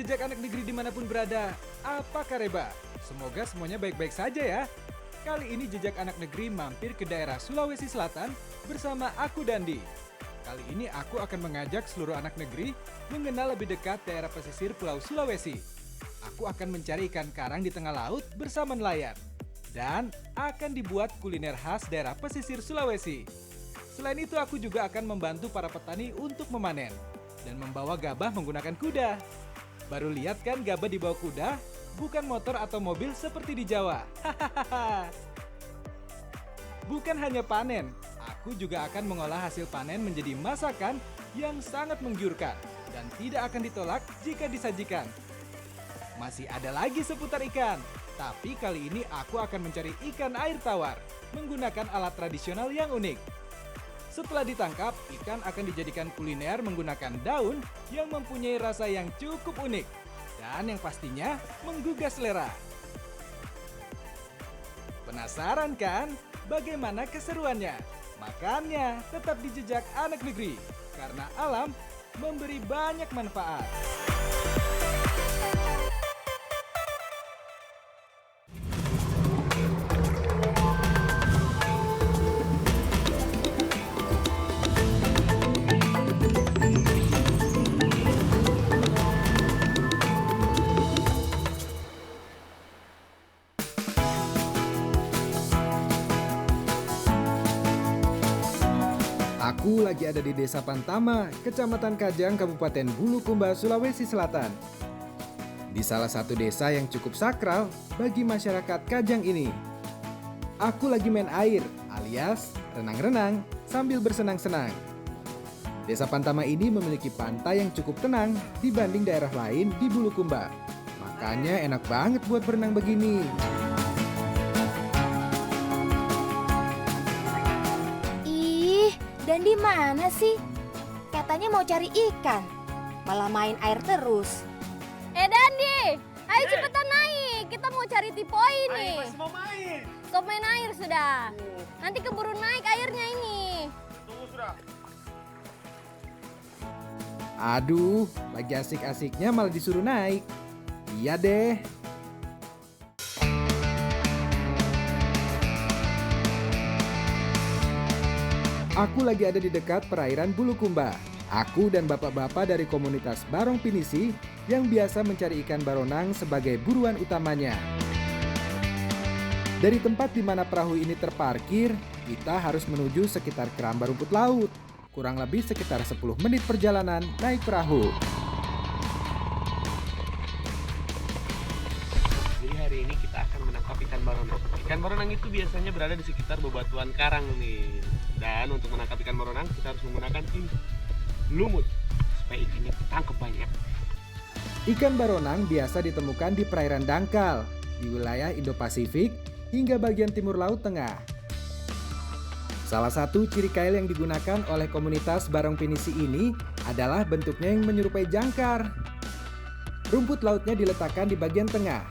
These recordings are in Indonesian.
jejak anak negeri dimanapun berada, apa kabar? Semoga semuanya baik-baik saja ya. Kali ini jejak anak negeri mampir ke daerah Sulawesi Selatan bersama aku Dandi. Kali ini aku akan mengajak seluruh anak negeri mengenal lebih dekat daerah pesisir Pulau Sulawesi. Aku akan mencari ikan karang di tengah laut bersama nelayan. Dan akan dibuat kuliner khas daerah pesisir Sulawesi. Selain itu aku juga akan membantu para petani untuk memanen dan membawa gabah menggunakan kuda. Baru lihat kan gabah dibawa kuda, bukan motor atau mobil seperti di Jawa. Hahaha. Bukan hanya panen, aku juga akan mengolah hasil panen menjadi masakan yang sangat menggiurkan dan tidak akan ditolak jika disajikan. Masih ada lagi seputar ikan, tapi kali ini aku akan mencari ikan air tawar menggunakan alat tradisional yang unik. Setelah ditangkap, ikan akan dijadikan kuliner menggunakan daun yang mempunyai rasa yang cukup unik dan yang pastinya menggugah selera. Penasaran kan bagaimana keseruannya? Makanya tetap di jejak anak negeri karena alam memberi banyak manfaat. Aku lagi ada di Desa Pantama, Kecamatan Kajang, Kabupaten Bulukumba, Sulawesi Selatan. Di salah satu desa yang cukup sakral bagi masyarakat Kajang ini. Aku lagi main air, alias renang-renang sambil bersenang-senang. Desa Pantama ini memiliki pantai yang cukup tenang dibanding daerah lain di Bulukumba. Makanya enak banget buat berenang begini. Dan di mana sih? Katanya mau cari ikan, malah main air terus. Dandi, ayo cepetan naik. Kita mau cari tipoi nih. Ayo, masih mau main. Stop main air sudah. Nanti keburu naik airnya ini. Tunggu sudah. Aduh, lagi asik-asiknya malah disuruh naik. Iya deh. Aku lagi ada di dekat perairan Bulukumba. Aku dan bapak-bapak dari komunitas Barong Pinisi yang biasa mencari ikan baronang sebagai buruan utamanya. Dari tempat di mana perahu ini terparkir, kita harus menuju sekitar keramba rumput laut. Kurang lebih sekitar 10 menit perjalanan naik perahu. Jadi hari ini kita akan menangkap ikan baronang. Ikan baronang itu biasanya berada di sekitar bebatuan karang nih. Dan untuk menangkap ikan baronang kita harus menggunakan ini, lumut, supaya ikannya ketangkep banyak. Ikan baronang biasa ditemukan di perairan dangkal, di wilayah Indo-Pasifik, hingga bagian timur laut tengah. Salah satu ciri kail yang digunakan oleh komunitas Barong Pinisi ini adalah bentuknya yang menyerupai jangkar. Rumput lautnya diletakkan di bagian tengah.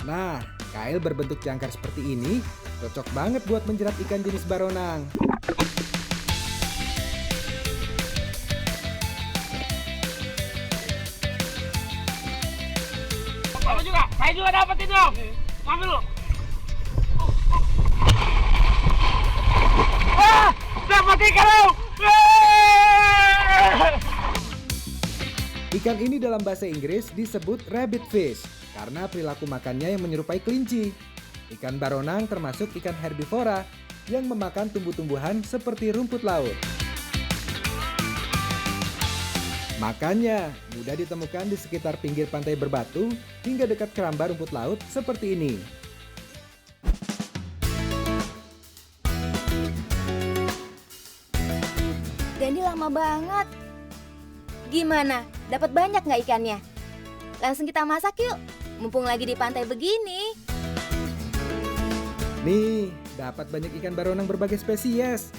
Nah, kail berbentuk jangkar seperti ini cocok banget buat menjerat ikan jenis baronang. Saya juga dapetin dong. Ambil lo. Dapat ikan lo. Ikan ini dalam bahasa Inggris disebut rabbit fish karena perilaku makannya yang menyerupai kelinci. Ikan baronang termasuk ikan herbivora yang memakan tumbuh-tumbuhan seperti rumput laut. Makanya mudah ditemukan di sekitar pinggir pantai berbatu hingga dekat keramba rumput laut seperti ini. Dandi lama banget. Gimana? Dapat banyak nggak ikannya? Langsung kita masak yuk. Mumpung lagi di pantai begini. Nih, dapat banyak ikan baronang berbagai spesies.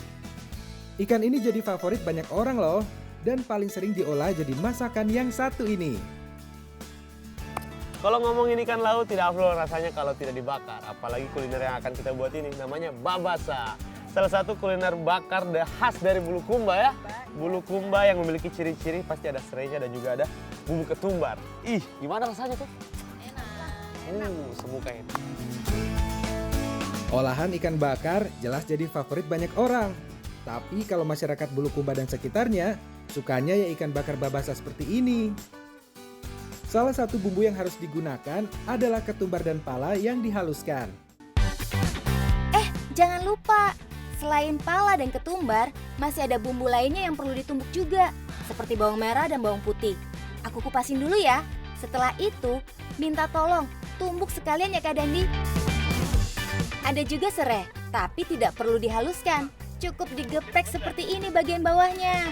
Ikan ini jadi favorit banyak orang loh, dan paling sering diolah jadi masakan yang satu ini. Kalau ngomongin ikan laut tidak afdol rasanya kalau tidak dibakar. Apalagi kuliner yang akan kita buat ini namanya babasa. Salah satu kuliner bakar khas dari Bulukumba ya. bulukumba yang memiliki ciri-ciri pasti ada serainya dan juga ada bumbu ketumbar. Ih, gimana rasanya tuh? Enak. Semuka ini. Olahan ikan bakar jelas jadi favorit banyak orang. Tapi kalau masyarakat Bulukumba dan sekitarnya, sukanya ya ikan bakar babasa seperti ini. Salah satu bumbu yang harus digunakan adalah ketumbar dan pala yang dihaluskan. Jangan lupa, selain pala dan ketumbar, masih ada bumbu lainnya yang perlu ditumbuk juga, seperti bawang merah dan bawang putih. Aku kupasin dulu ya. Setelah itu, minta tolong tumbuk sekalian ya Kak Dandi. Ada juga serai, tapi tidak perlu dihaluskan. Cukup digeprek seperti ini bagian bawahnya.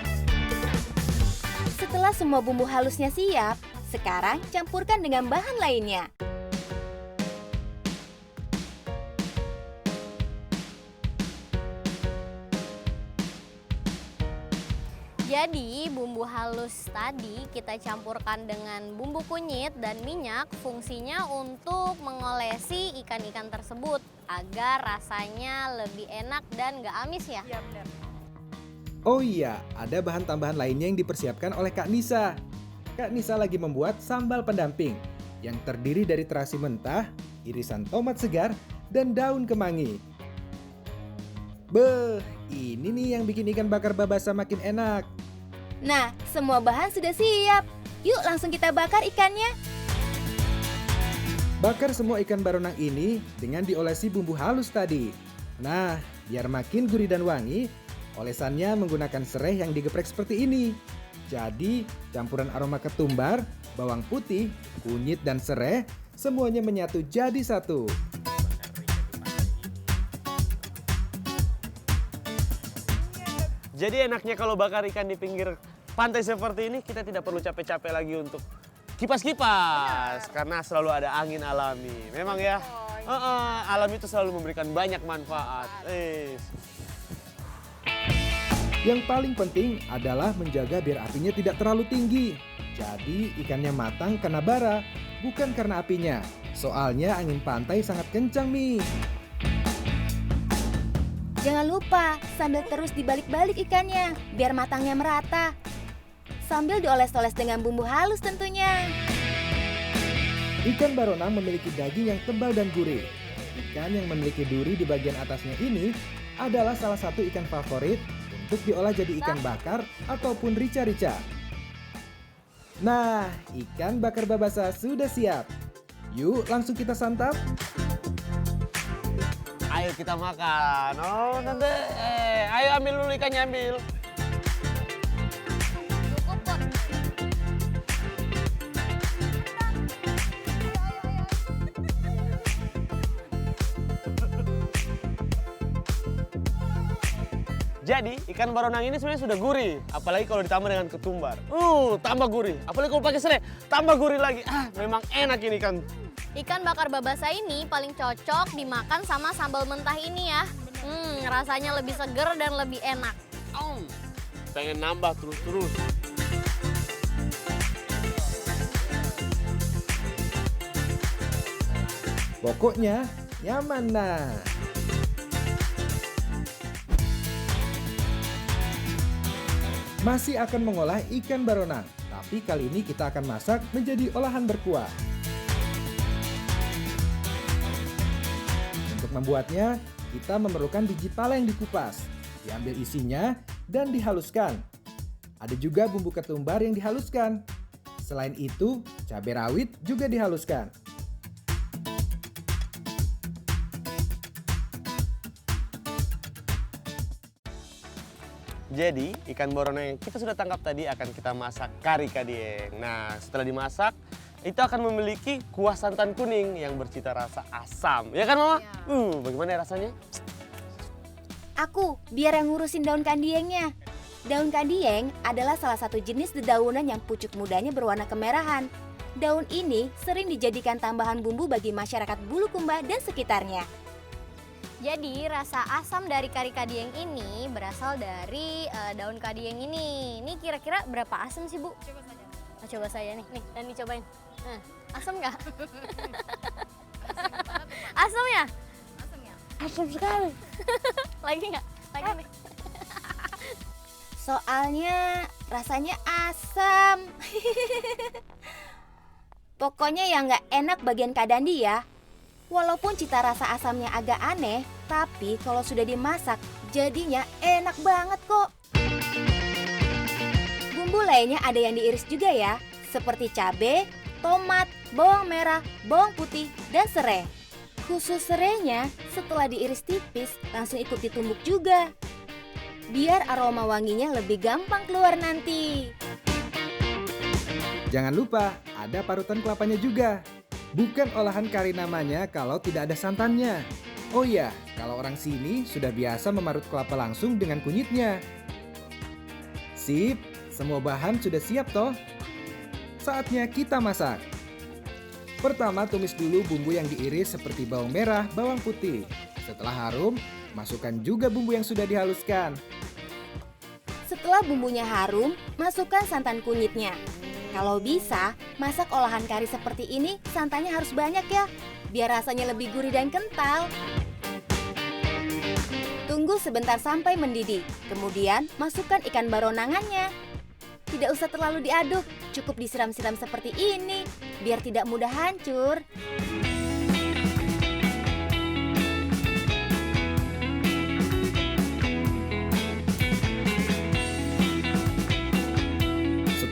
Setelah semua bumbu halusnya siap, sekarang campurkan dengan bahan lainnya. Jadi bumbu halus tadi kita campurkan dengan bumbu kunyit dan minyak, fungsinya untuk mengolesi ikan-ikan tersebut agar rasanya lebih enak dan gak amis ya. Iya benar. Oh iya, ada bahan tambahan lainnya yang dipersiapkan oleh Kak Nisa. Kak Nisa lagi membuat sambal pendamping yang terdiri dari terasi mentah, irisan tomat segar, dan daun kemangi. Beh, ini nih yang bikin ikan bakar babasa makin enak. Nah, semua bahan sudah siap. Yuk langsung kita bakar ikannya. Bakar semua ikan baronang ini dengan diolesi bumbu halus tadi. Nah, biar makin gurih dan wangi, olesannya menggunakan serai yang digeprek seperti ini. Jadi, campuran aroma ketumbar, bawang putih, kunyit, dan serai semuanya menyatu jadi satu. Jadi enaknya kalau bakar ikan di pinggir pantai seperti ini, kita tidak perlu capek-capek lagi untuk kipas-kipas. Karena selalu ada angin alami. Memang ya, alam itu selalu memberikan banyak manfaat. Yang paling penting adalah menjaga biar apinya tidak terlalu tinggi. Jadi ikannya matang karena bara, bukan karena apinya. Soalnya angin pantai sangat kencang nih. Jangan lupa, sambil terus dibalik-balik ikannya, biar matangnya merata. Sambil dioles-oles dengan bumbu halus tentunya. Ikan baronang memiliki daging yang tebal dan gurih. Ikan yang memiliki duri di bagian atasnya ini adalah salah satu ikan favorit untuk diolah jadi ikan bakar ataupun rica-rica. Nah, ikan bakar babasa sudah siap. Yuk langsung kita santap. Ayo kita makan. Oh, tante. Ayo ambil dulu ikannya, ambil. Cukup kok. Jadi ikan baronang ini sebenarnya sudah gurih, apalagi kalau ditambah dengan ketumbar. Tambah gurih. Apalagi kalau pakai serai, tambah gurih lagi. Memang enak ini kan. Ikan bakar babasa ini paling cocok dimakan sama sambal mentah ini ya. Rasanya lebih seger dan lebih enak. Pengen nambah terus-terus. Pokoknya nyaman nah. Masih akan mengolah ikan baronang, tapi kali ini kita akan masak menjadi olahan berkuah. Untuk membuatnya, kita memerlukan biji pala yang dikupas, diambil isinya, dan dihaluskan. Ada juga bumbu ketumbar yang dihaluskan. Selain itu, cabai rawit juga dihaluskan. Jadi ikan baronang yang kita sudah tangkap tadi akan kita masak kari kadieng. Nah setelah dimasak, itu akan memiliki kuah santan kuning yang bercita rasa asam. Ya kan Mama? Ya. Bagaimana rasanya? Aku, biar yang ngurusin daun kandiengnya. Daun kandieng adalah salah satu jenis dedaunan yang pucuk mudanya berwarna kemerahan. Daun ini sering dijadikan tambahan bumbu bagi masyarakat Bulukumba dan sekitarnya. Jadi rasa asam dari kari kadieng ini berasal dari daun kadieng ini. Ini kira-kira berapa asam sih Bu? Coba saja. Coba saya nih, dan dicobain. Asam nggak? Asam ya? Asam ya? Asam sekali. Lagi nggak? Lagi nih. Soalnya rasanya asam. Pokoknya yang nggak enak bagian Kak Dandi ya. Walaupun cita rasa asamnya agak aneh, tapi kalau sudah dimasak jadinya enak banget kok. Bumbu lainnya ada yang diiris juga ya, seperti cabai, tomat, bawang merah, bawang putih, dan serai. Khusus serainya setelah diiris tipis langsung ikut ditumbuk juga, biar aroma wanginya lebih gampang keluar nanti. Jangan lupa, ada parutan kelapanya juga. Bukan olahan kari namanya kalau tidak ada santannya. Oh iya, kalau orang sini sudah biasa memarut kelapa langsung dengan kunyitnya. Sip, semua bahan sudah siap toh? Saatnya kita masak. Pertama tumis dulu bumbu yang diiris seperti bawang merah, bawang putih. Setelah harum, masukkan juga bumbu yang sudah dihaluskan. Setelah bumbunya harum, masukkan santan kunyitnya. Kalau bisa, masak olahan kari seperti ini santannya harus banyak ya, biar rasanya lebih gurih dan kental. Tunggu sebentar sampai mendidih, kemudian masukkan ikan baronangannya. Tidak usah terlalu diaduk, cukup disiram-siram seperti ini, biar tidak mudah hancur.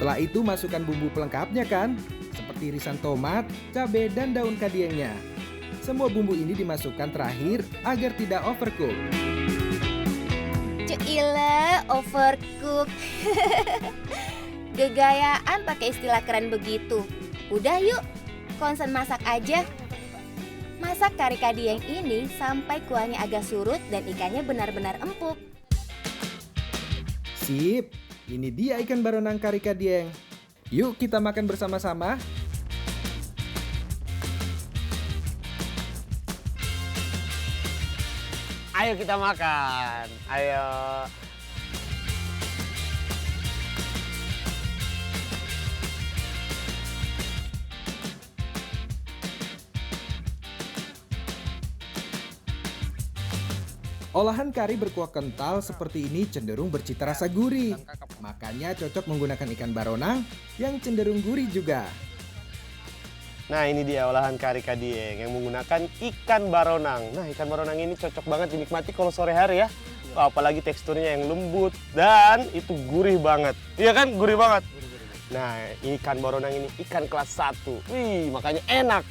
Setelah itu masukkan bumbu pelengkapnya kan, seperti irisan tomat, cabai, dan daun kadiengnya. Semua bumbu ini dimasukkan terakhir agar tidak overcook. Cuile, overcook. Gegayaan pakai istilah keren begitu. Udah yuk, konsen masak aja. Masak kari kadieng ini sampai kuahnya agak surut dan ikannya benar-benar empuk. Sip, ini dia ikan baronang kari kadieng. Yuk kita makan bersama-sama. Ayo kita makan. Ayo. Olahan kari berkuah kental seperti ini cenderung bercita rasa gurih. Makanya cocok menggunakan ikan baronang yang cenderung gurih juga. Nah, ini dia olahan kari kadieng yang menggunakan ikan baronang. Nah, ikan baronang ini cocok banget dinikmati kalau sore hari ya. Apalagi teksturnya yang lembut dan itu gurih banget. Iya kan? Gurih banget. Nah, ikan baronang ini ikan kelas 1. Wih, makanya enak.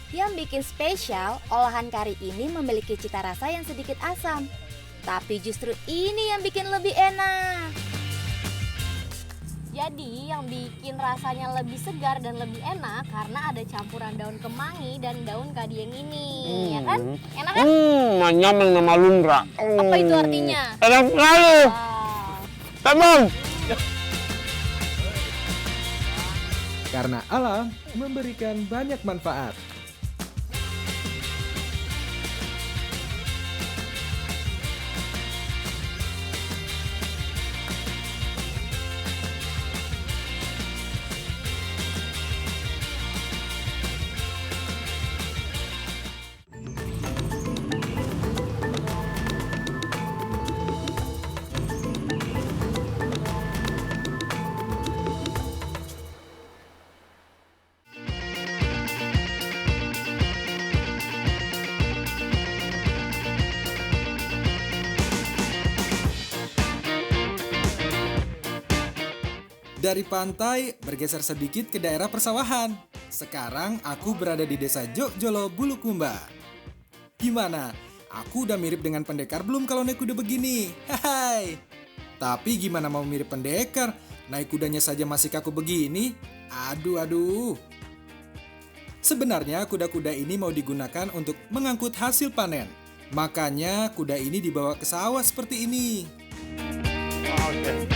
Yang bikin spesial, olahan kari ini memiliki cita rasa yang sedikit asam. Tapi justru ini yang bikin lebih enak. Jadi yang bikin rasanya lebih segar dan lebih enak karena ada campuran daun kemangi dan daun kadieng ini, ya kan? Enak kan? Manyameng nama lungra. Apa itu artinya? Enak sekali. Wah. Tamam. Karena alam memberikan banyak manfaat. Dari pantai bergeser sedikit ke daerah persawahan. Sekarang aku berada di desa Jokjolo, Bulukumba. Gimana? Aku udah mirip dengan pendekar belum kalau naik kuda begini? Hai. Tapi gimana mau mirip pendekar? Naik kudanya saja masih kaku begini? Aduh. Sebenarnya kuda-kuda ini mau digunakan untuk mengangkut hasil panen. Makanya kuda ini dibawa ke sawah seperti ini. Oke.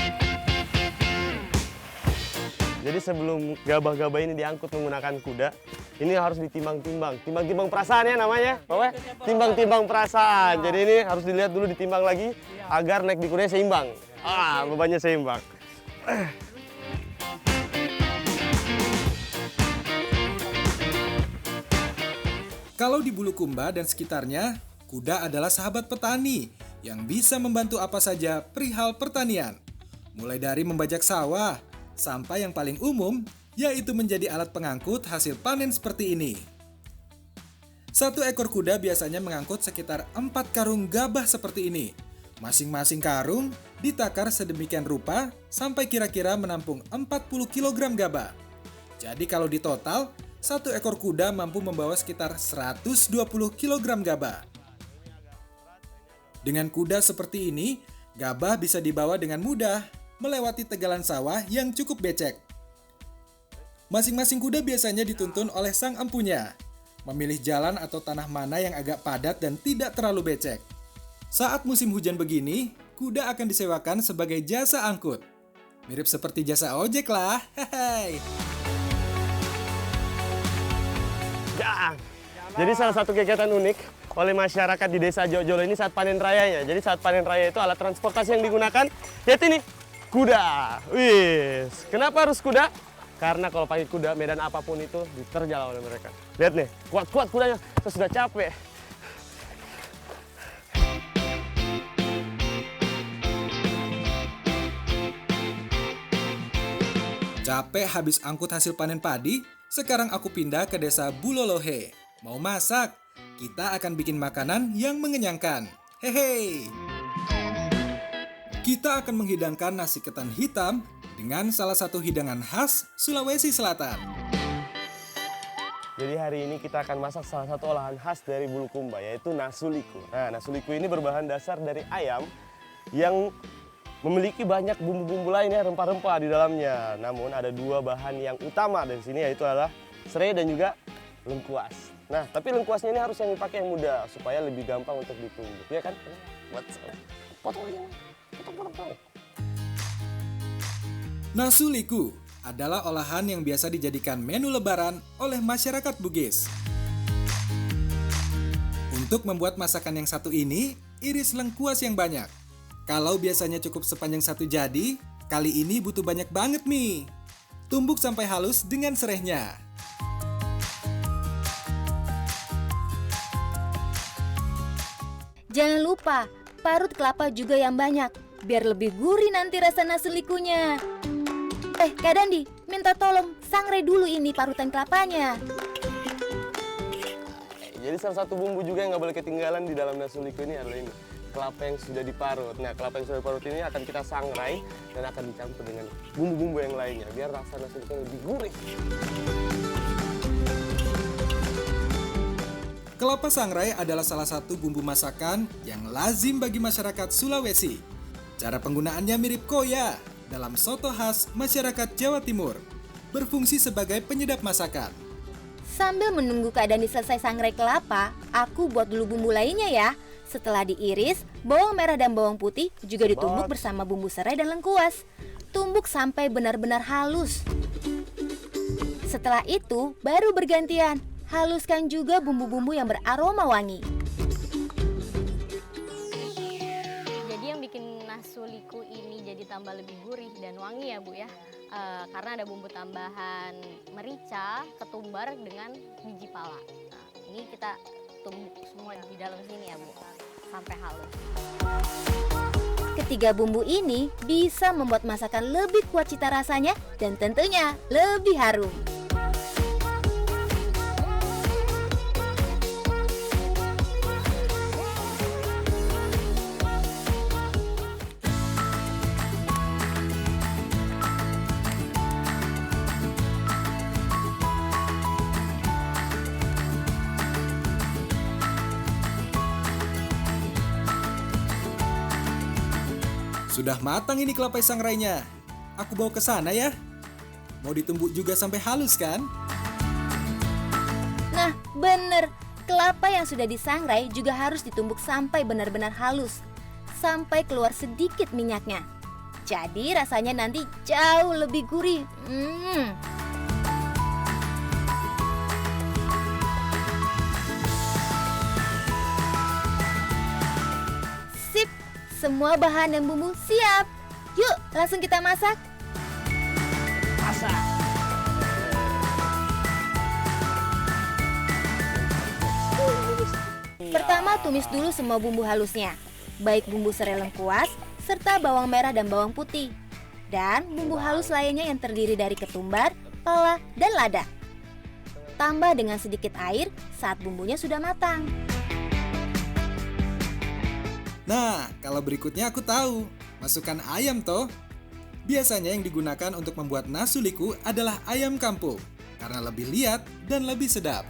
Jadi sebelum gabah-gabah ini diangkut menggunakan kuda, ini harus ditimbang-timbang. Timbang-timbang perasaan ya namanya, Bapak? Timbang-timbang perasaan. Jadi ini harus dilihat dulu, ditimbang lagi agar naik di kudanya seimbang. Bebannya seimbang. Kalau di Bulukumba dan sekitarnya, kuda adalah sahabat petani. yang bisa membantu apa saja perihal pertanian. Mulai dari membajak sawah, sampai yang paling umum, yaitu menjadi alat pengangkut hasil panen seperti ini. Satu ekor kuda biasanya mengangkut sekitar 4 karung gabah seperti ini. Masing-masing karung ditakar sedemikian rupa sampai kira-kira menampung 40 kg gabah. Jadi kalau ditotal, satu ekor kuda mampu membawa sekitar 120 kg gabah. Dengan kuda seperti ini, gabah bisa dibawa dengan mudah melewati tegalan sawah yang cukup becek. Masing-masing kuda biasanya dituntun oleh sang empunya, memilih jalan atau tanah mana yang agak padat dan tidak terlalu becek. Saat musim hujan begini, kuda akan disewakan sebagai jasa angkut. Mirip seperti jasa ojek lah. Hehehe. Ya. Jadi salah satu kegiatan unik oleh masyarakat di Desa Jojolo ini saat panen rayanya. Jadi saat panen raya itu alat transportasi yang digunakan yaitu ini, kuda. Wis. Kenapa harus kuda? Karena kalau pakai kuda, medan apapun itu diterjal oleh mereka. Lihat nih, kuat-kuat kudanya. Saya sudah capek. Capek habis angkut hasil panen padi, sekarang aku pindah ke desa Bulolohe. Mau masak? Kita akan bikin makanan yang mengenyangkan. Hehe. Kita akan menghidangkan nasi ketan hitam dengan salah satu hidangan khas Sulawesi Selatan. Jadi hari ini kita akan masak salah satu olahan khas dari Bulukumba, yaitu nasuliku. Nah, nasuliku ini berbahan dasar dari ayam yang memiliki banyak bumbu-bumbu lainnya, rempah-rempah di dalamnya. Namun ada dua bahan yang utama dari sini, yaitu adalah serai dan juga lengkuas. Nah, tapi lengkuasnya ini harus yang dipakai yang muda supaya lebih gampang untuk ditumbuk, ya kan? Potong aja, potong. Nasuliku adalah olahan yang biasa dijadikan menu lebaran oleh masyarakat Bugis. Untuk membuat masakan yang satu ini, iris lengkuas yang banyak. Kalau biasanya cukup sepanjang satu jadi, kali ini butuh banyak banget nih. Tumbuk sampai halus dengan serehnya. Jangan lupa, parut kelapa juga yang banyak, biar lebih gurih nanti rasa nasulikunya. Kak Dandi, minta tolong sangrai dulu ini parutan kelapanya. Jadi salah satu bumbu juga yang nggak boleh ketinggalan di dalam nasuliku ini adalah ini, kelapa yang sudah diparut. Nah, kelapa yang sudah diparut ini akan kita sangrai dan akan dicampur dengan bumbu-bumbu yang lainnya biar rasa nasuliku lebih gurih. Kelapa sangrai adalah salah satu bumbu masakan yang lazim bagi masyarakat Sulawesi. Cara penggunaannya mirip koya dalam soto khas masyarakat Jawa Timur, berfungsi sebagai penyedap masakan. Sambil menunggu Kak Dandi selesai sangrai kelapa, aku buat dulu bumbu lainnya ya. Setelah diiris, bawang merah dan bawang putih juga ditumbuk bersama bumbu serai dan lengkuas. Tumbuk sampai benar-benar halus. Setelah itu, baru bergantian. Haluskan juga bumbu-bumbu yang beraroma wangi. Jadi yang bikin nasuliku ini jadi tambah lebih gurih dan wangi ya Bu ya. Karena ada bumbu tambahan merica, ketumbar dengan biji pala. Nah, ini kita tumbuk semua di dalam sini ya Bu, sampai halus. Ketiga bumbu ini bisa membuat masakan lebih kuat cita rasanya dan tentunya lebih harum. Sudah matang ini kelapa sangrainya. Aku bawa ke sana ya. Mau ditumbuk juga sampai halus kan? Nah, bener. Kelapa yang sudah disangrai juga harus ditumbuk sampai benar-benar halus. Sampai keluar sedikit minyaknya. Jadi rasanya nanti jauh lebih gurih. Sip, semua bahan dan bumbu siap. Yuk, langsung kita masak. Masak. Pertama tumis dulu semua bumbu halusnya. baik bumbu serai lengkuas, serta bawang merah dan bawang putih. Dan bumbu halus lainnya yang terdiri dari ketumbar, pala, dan lada. Tambah dengan sedikit air saat bumbunya sudah matang. Nah, kalau berikutnya aku tahu. Masukkan ayam toh. Biasanya yang digunakan untuk membuat nasu liku adalah ayam kampung karena lebih liat dan lebih sedap.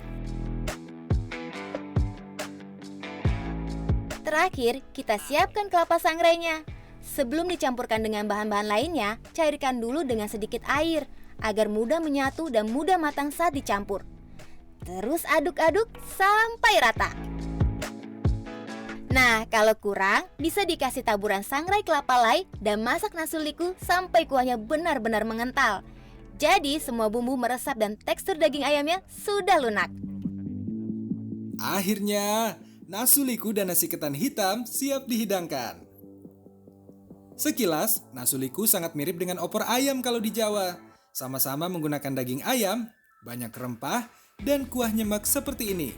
Terakhir, kita siapkan kelapa sangrainya. Sebelum dicampurkan dengan bahan-bahan lainnya, cairkan dulu dengan sedikit air agar mudah menyatu dan mudah matang saat dicampur. Terus aduk-aduk sampai rata. Nah, kalau kurang, bisa dikasih taburan sangrai kelapa lay dan masak nasu liku sampai kuahnya benar-benar mengental. Jadi, semua bumbu meresap dan tekstur daging ayamnya sudah lunak. Akhirnya, nasu liku dan nasi ketan hitam siap dihidangkan. Sekilas, nasu liku sangat mirip dengan opor ayam kalau di Jawa. Sama-sama menggunakan daging ayam, banyak rempah, dan kuah nyemek seperti ini.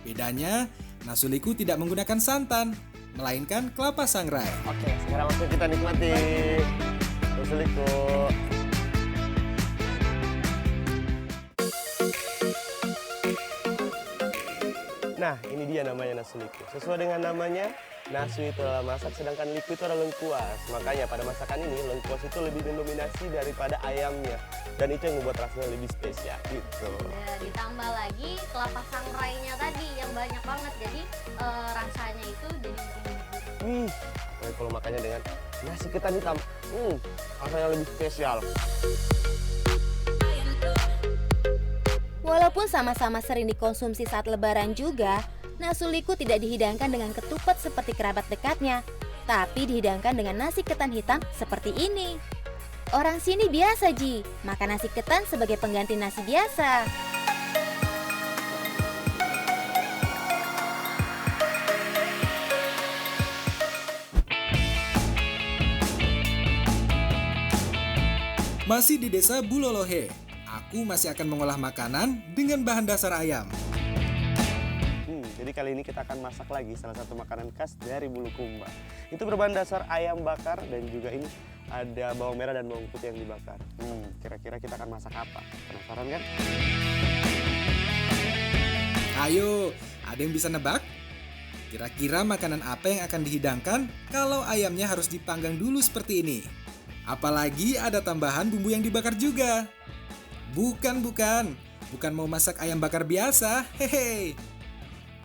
Bedanya, nasu liku tidak menggunakan santan, melainkan kelapa sangrai. Oke, sekarang waktu kita nikmati nasu liku. Nah, ini dia namanya nasu liku. Sesuai dengan namanya, nasu itu adalah masak, sedangkan liku itu adalah lengkuas. Makanya pada masakan ini, lengkuas itu lebih mendominasi daripada ayamnya. Dan itu yang membuat rasanya lebih spesial gitu. Ya, ditambah lagi kelapa sangrainya tadi yang banyak banget. Jadi rasanya itu jadi lebih Wih, kalau makannya dengan nasi ketan hitam, rasanya lebih spesial. Walaupun sama-sama sering dikonsumsi saat lebaran juga, nasu liku tidak dihidangkan dengan ketupat seperti kerabat dekatnya, tapi dihidangkan dengan nasi ketan hitam seperti ini. Orang sini biasa Ji, makan nasi ketan sebagai pengganti nasi biasa. Masih di desa Bulolohe, aku masih akan mengolah makanan dengan bahan dasar ayam. Jadi kali ini kita akan masak lagi salah satu makanan khas dari Bulukumba. Itu berbahan dasar ayam bakar dan juga ini ada bawang merah dan bawang putih yang dibakar. Kira-kira kita akan masak apa? Penasaran kan? Ayo, ada yang bisa nebak? Kira-kira makanan apa yang akan dihidangkan kalau ayamnya harus dipanggang dulu seperti ini? Apalagi ada tambahan bumbu yang dibakar juga. Bukan mau masak ayam bakar biasa, hehe.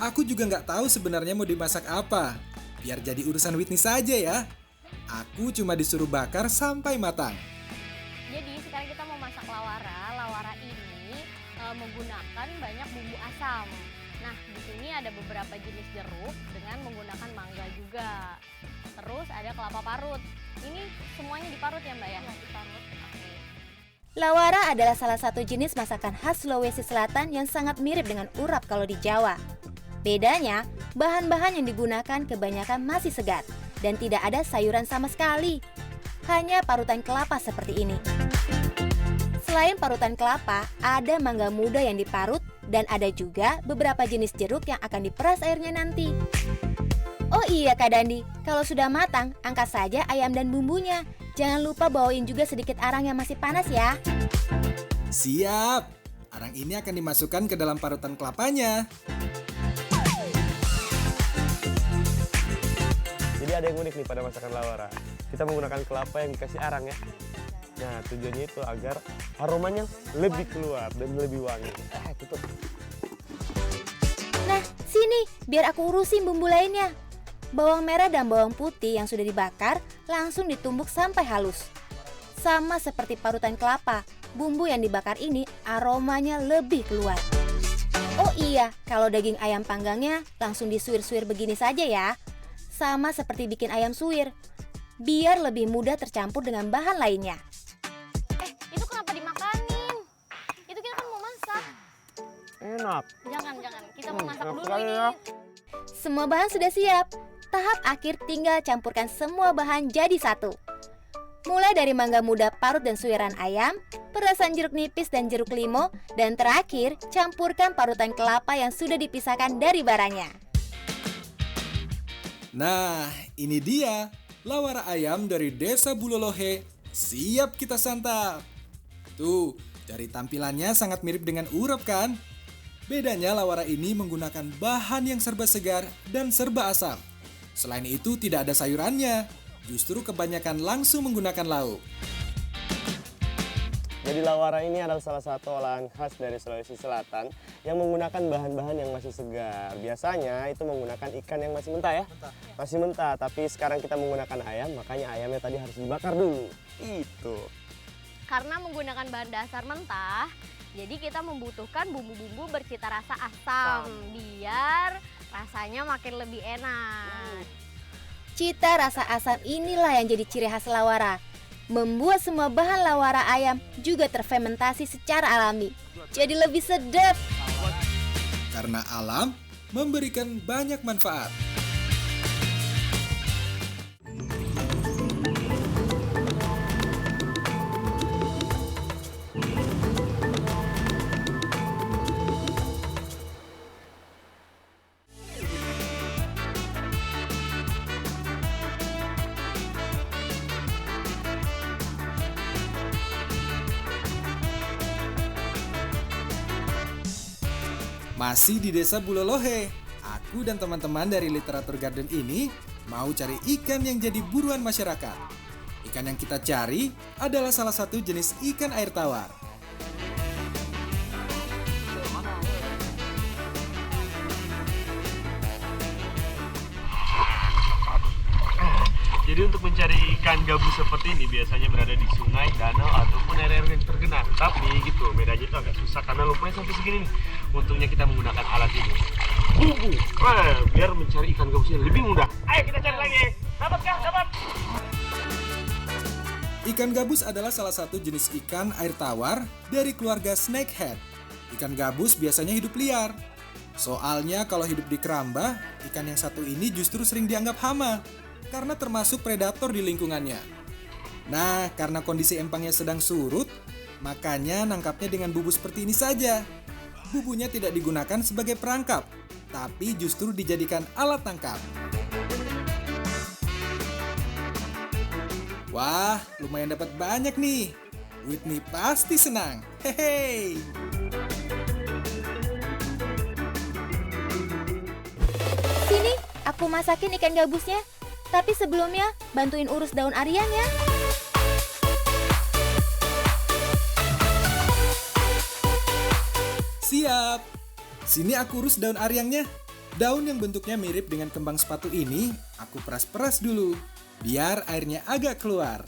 Aku juga nggak tahu sebenarnya mau dimasak apa. Biar jadi urusan Whitney saja ya. Aku cuma disuruh bakar sampai matang. Jadi sekarang kita mau masak lawara. Lawara ini menggunakan banyak bumbu asam. Nah, di sini ada beberapa jenis jeruk dengan menggunakan mangga juga. Terus ada kelapa parut. Ini semuanya diparut ya Mbak ya? Iya, diparut. Oke. Lawara adalah salah satu jenis masakan khas Sulawesi Selatan yang sangat mirip dengan urap kalau di Jawa. Bedanya, bahan-bahan yang digunakan kebanyakan masih segar dan tidak ada sayuran sama sekali. Hanya parutan kelapa seperti ini. Selain parutan kelapa, ada mangga muda yang diparut dan ada juga beberapa jenis jeruk yang akan diperas airnya nanti. Oh iya Kak Dandi, kalau sudah matang, angkat saja ayam dan bumbunya. Jangan lupa bawain juga sedikit arang yang masih panas ya. Siap! Arang ini akan dimasukkan ke dalam parutan kelapanya. Jadi ada yang unik nih pada masakan lawara. Kita menggunakan kelapa yang dikasih arang ya. Nah, tujuannya itu agar aromanya lebih keluar dan lebih wangi. Tutup. Nah, sini biar aku urusin bumbu lainnya. Bawang merah dan bawang putih yang sudah dibakar langsung ditumbuk sampai halus. Sama seperti parutan kelapa, bumbu yang dibakar ini aromanya lebih keluar. Oh iya, kalau daging ayam panggangnya langsung disuir-suir begini saja ya. Sama seperti bikin ayam suwir, biar lebih mudah tercampur dengan bahan lainnya. Itu kenapa dimakanin? Itu kita kan mau masak. Enak. Jangan. Kita mau masak enak dulu sekali ini. ya. Semua bahan sudah siap. Tahap akhir tinggal campurkan semua bahan jadi satu. Mulai dari mangga muda parut dan suiran ayam, perasan jeruk nipis dan jeruk limau, dan terakhir campurkan parutan kelapa yang sudah dipisahkan dari baranya. Nah, ini dia lawara ayam dari Desa Bulolohe. Siap kita santap. Tuh, dari tampilannya sangat mirip dengan urap kan? Bedanya lawara ini menggunakan bahan yang serba segar dan serba asam. Selain itu tidak ada sayurannya, justru kebanyakan langsung menggunakan lauk. Jadi lawara ini adalah salah satu olahan khas dari Sulawesi Selatan yang menggunakan bahan-bahan yang masih segar. Biasanya itu menggunakan ikan yang masih mentah ya? Masih mentah, tapi sekarang kita menggunakan ayam, makanya ayamnya tadi harus dibakar dulu. Itu. Karena menggunakan bahan dasar mentah, jadi kita membutuhkan bumbu-bumbu bercita rasa asam biar rasanya makin lebih enak. Cita rasa asam inilah yang jadi ciri khas lawara. Membuat semua bahan lawara ayam juga terfermentasi secara alami. Jadi lebih sedap. Karena alam memberikan banyak manfaat. Masih di Desa Bulolohe, aku dan teman-teman dari Literatur Garden ini mau cari ikan yang jadi buruan masyarakat. Ikan yang kita cari adalah salah satu jenis ikan air tawar. Jadi untuk mencari ikan gabus seperti ini biasanya berada di sungai, danau, ataupun area yang tergenang. Tapi gitu, bedanya itu agak susah karena lumpurnya sampai segini nih. Untungnya kita menggunakan alat ini. Bumbu, biar mencari ikan gabusnya lebih mudah. Ayo kita cari lagi. Dapat kah? Dapat. Ikan gabus adalah salah satu jenis ikan air tawar dari keluarga snakehead. Ikan gabus biasanya hidup liar. Soalnya kalau hidup di keramba, ikan yang satu ini justru sering dianggap hama karena termasuk predator di lingkungannya. Nah, karena kondisi empangnya sedang surut, makanya nangkapnya dengan bubu seperti ini saja. Bubunya tidak digunakan sebagai perangkap, tapi justru dijadikan alat tangkap. Wah, lumayan dapat banyak nih. Whitney pasti senang. Hehe. Sini, aku masakin ikan gabusnya. Tapi sebelumnya, bantuin urus daun ariang ya. Siap. Sini aku urus daun ariangnya. Daun yang bentuknya mirip dengan kembang sepatu ini, aku peras-peras dulu, biar airnya agak keluar.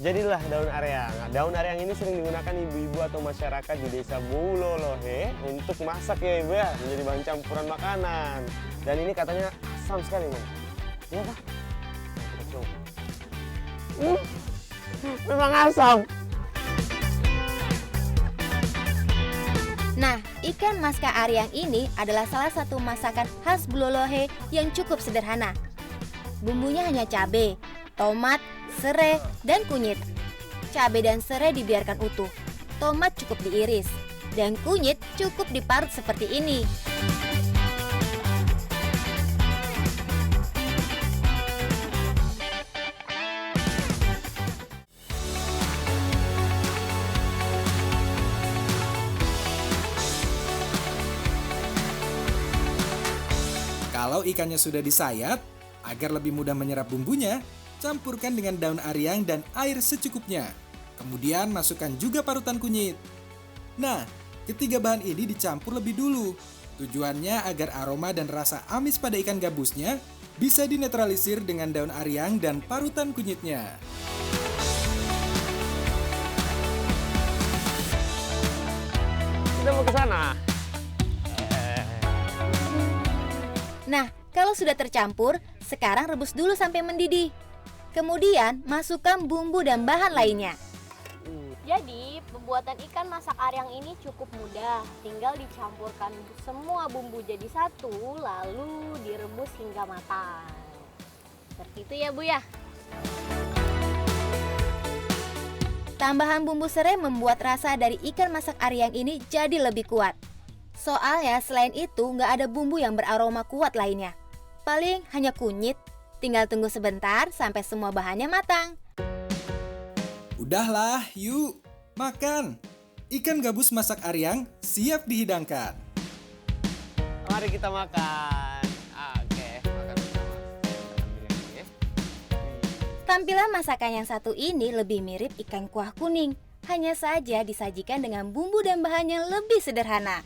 Jadilah daun areang. Daun areang ini sering digunakan ibu-ibu atau masyarakat di Desa Bulolohe untuk masak ya ibu ya, menjadi bahan campuran makanan. Dan ini katanya asam sekali man. Iya kah? Kita coba. Memang asam. Nah, ikan maska ariang ini adalah salah satu masakan khas Bulolohe yang cukup sederhana. Bumbunya hanya cabai, tomat, serai, dan kunyit. Cabai dan serai dibiarkan utuh. Tomat cukup diiris. Dan kunyit cukup diparut seperti ini. Kalau ikannya sudah disayat, agar lebih mudah menyerap bumbunya, campurkan dengan daun ariang dan air secukupnya. Kemudian masukkan juga parutan kunyit. Nah, ketiga bahan ini dicampur lebih dulu. Tujuannya agar aroma dan rasa amis pada ikan gabusnya bisa dinetralisir dengan daun ariang dan parutan kunyitnya. Kita mau ke sana. Nah, kalau sudah tercampur, sekarang rebus dulu sampai mendidih. Kemudian, masukkan bumbu dan bahan lainnya. Jadi, pembuatan ikan masak aryang ini cukup mudah. Tinggal dicampurkan semua bumbu jadi satu, lalu direbus hingga matang. Seperti itu ya Bu ya? Tambahan bumbu serai membuat rasa dari ikan masak Aryang ini jadi lebih kuat. Soalnya selain itu nggak ada bumbu yang beraroma kuat lainnya. Paling hanya kunyit. Tinggal tunggu sebentar sampai semua bahannya matang. Udahlah, yuk makan. Ikan gabus masak Aryang siap dihidangkan. Mari kita makan. Oke, makan bersama. Ambil yang ini ya. Tampilan masakan yang satu ini lebih mirip ikan kuah kuning. Hanya saja disajikan dengan bumbu dan bahan yang lebih sederhana.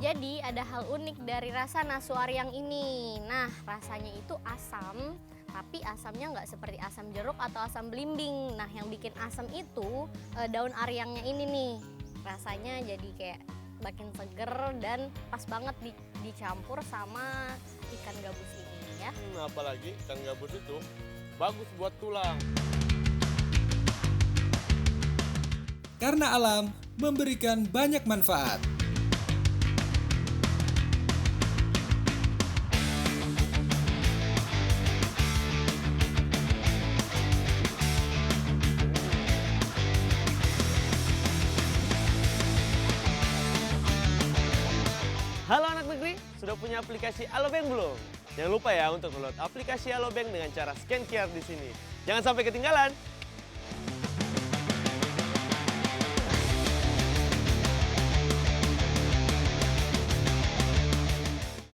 Jadi ada hal unik dari rasa nasu Aryang ini. Nah, rasanya itu asam, tapi asamnya nggak seperti asam jeruk atau asam belimbing. Nah, yang bikin asam itu daun Aryangnya ini nih. Rasanya jadi kayak makin seger dan pas banget dicampur sama ikan gabus ini ya. Apalagi ikan gabus itu bagus buat tulang. Karena alam memberikan banyak manfaat. Halo anak negeri, sudah punya aplikasi Alobank belum? Jangan lupa ya untuk download aplikasi Alobank dengan cara scan QR di sini. Jangan sampai ketinggalan.